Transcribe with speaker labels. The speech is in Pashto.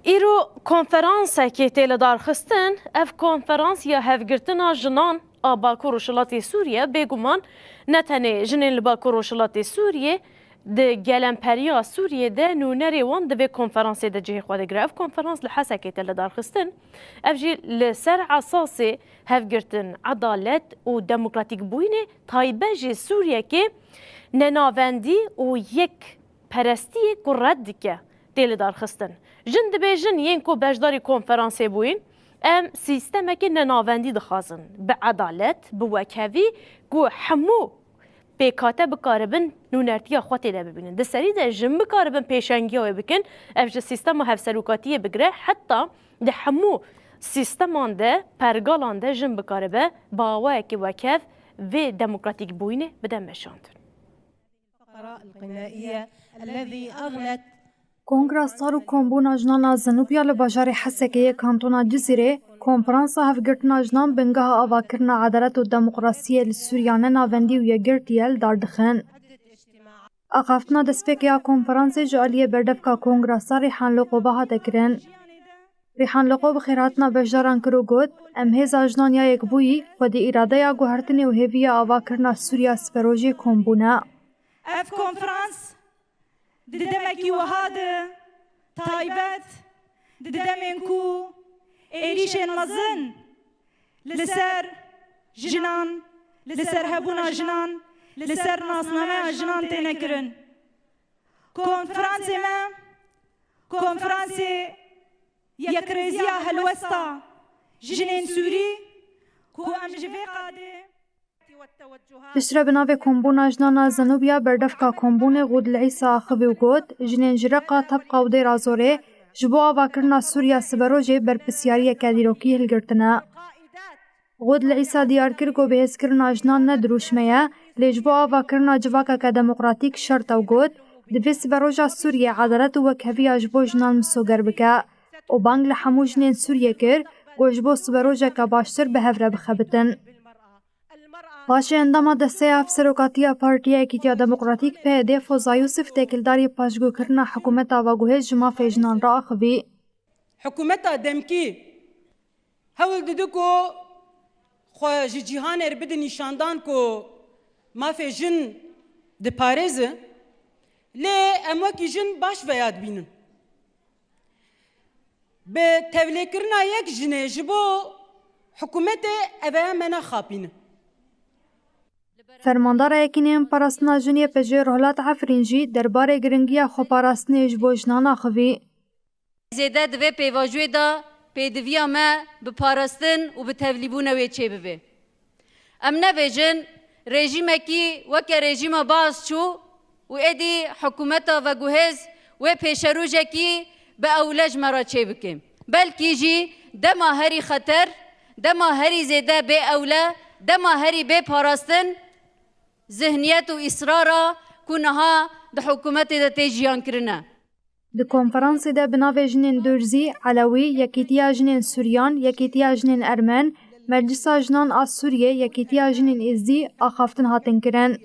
Speaker 1: ایرو کنفرانس که تیل دارخستن اف کنفرانس یا هفگرتنا جنان آباکو روشلاتی سوریه بگومان نتنه جنین لباکو روشلاتی سوریه ده گلمپریا سوریه ده نونری وان ده به کنفرانس ده جهی خواده گره اف کنفرانس لحسه که تیل دارخستن اف جی لسر اساس هفگرتن عدالت و دموکراتیک بوینه تایبه جی سوریه که نناوندی و یک پرستی که رد که تیل دارخستن جن دبیجن ین کو بجداری کنفرانسی بوین ام سیستم که نناوندی دخوازن به عدالت به وکوی کو همو پیکاته بکاربن نونرتیا خواتی ده ببینن ده سری ده جن بکاربن پیشنگی های بکن افج سیستم هفسلوکاتی بگره حتی ده همو سیستمان ده پرگالان ده جن بکاربه باوه که وکو و دموکراتیک بوینه بدن مشاندن
Speaker 2: الفقراء الغنائية الذي أغلت
Speaker 3: کنگراسار و کمبونا جنانا زنوبیا لباجار حسکه کانتونا جزیره کنفرانس هفگرتنا جنان بنگاه آواکرنا عدالت و دموکراسی لسوریانه ناوندی و یگرتیل داردخن. اقافتنا دسپیکیا کنفرانس جوالیه بردفکا کنگراسار ریحان لقوبه ها تکرن. ریحان لقوب خیراتنا بجداران کرو گود ام هزا جنان یا یک بویی و دی اراده یا گوهرتنی و هیویا آواکرنا سوریا سپروژی کمبونا.
Speaker 2: اف کنفرانس ددمكي وهاد تايبت ددمنكو إيريش نظن لسر جنان لسر هبونا جنان لسر ناسنامه جنان تنكرن كونفرانسي يكريزيا هلوستا جنين سوري كو أمجفي قادي
Speaker 3: پشتره بناوی کمبونا جنانا زنوبیا بردفکا کمبون غود العیسا آخوی و گود جنین جرقا طبقا و دیر آزوره جبو آواکرنا سوریا سبروجه برپسیاری کدیروکی هلگرتنا. غود العیسا دیار کرگو بهز کرنا جنان ندروشمه لی جبو آواکرنا جواکا که دموکراتیک شرط و گود دوی سبروجه سوریا عدالت و وکهوی جبو جنان مسوگر بکه و بانگ لحمو جنین سوریا کر و جبو سبروجه که باشتر به هفره بخبتن. باشه انداما دسته افسروکاتیا پارتیا اکیتیا دموکراتیک په هدف و زایوسف تکلداری پاشگو کرنا حکومت آواگوهز جما فیجنان را آخوی.
Speaker 4: حکومت دمکی هول ددوکو خواه جیهان اربد نشاندان کو ما فیجن ده پارزه لی اموکی جن باش ویاد بینن. به تولی کرنا یک جنه جبو حکومت اوه منا خاپینه.
Speaker 3: فرماندار یکینیم پاراستنا جنیه پجه رهلات عفرینجی درباره گرنگی خوپاراستنی جبو جنان آخوی.
Speaker 5: زیده دوی پیواجوی دا پیدویا ما بپاراستن و بتولیبون وی چه بوی. ام نویجن رژیم اکی وکه رژیم باز چو و ایدی حکومتا و گوهز و پیشروج اکی به اولج مرا چه بکیم. بلکی جی دما هری خطر دما هری زیده به اوله دما هری به پاراستن ذهنیت و اصرارا کنها ده حکومت ده تیجیان کرنه.
Speaker 3: ده کنفرانس ده بناوی جنین درزی، علوی، یکیتیا جنین سوریان، یکیتیا جنین ارمن، مجلس جنان آس سوریه، یکیتیا جنین ازدی آخافتن هاتن کرن.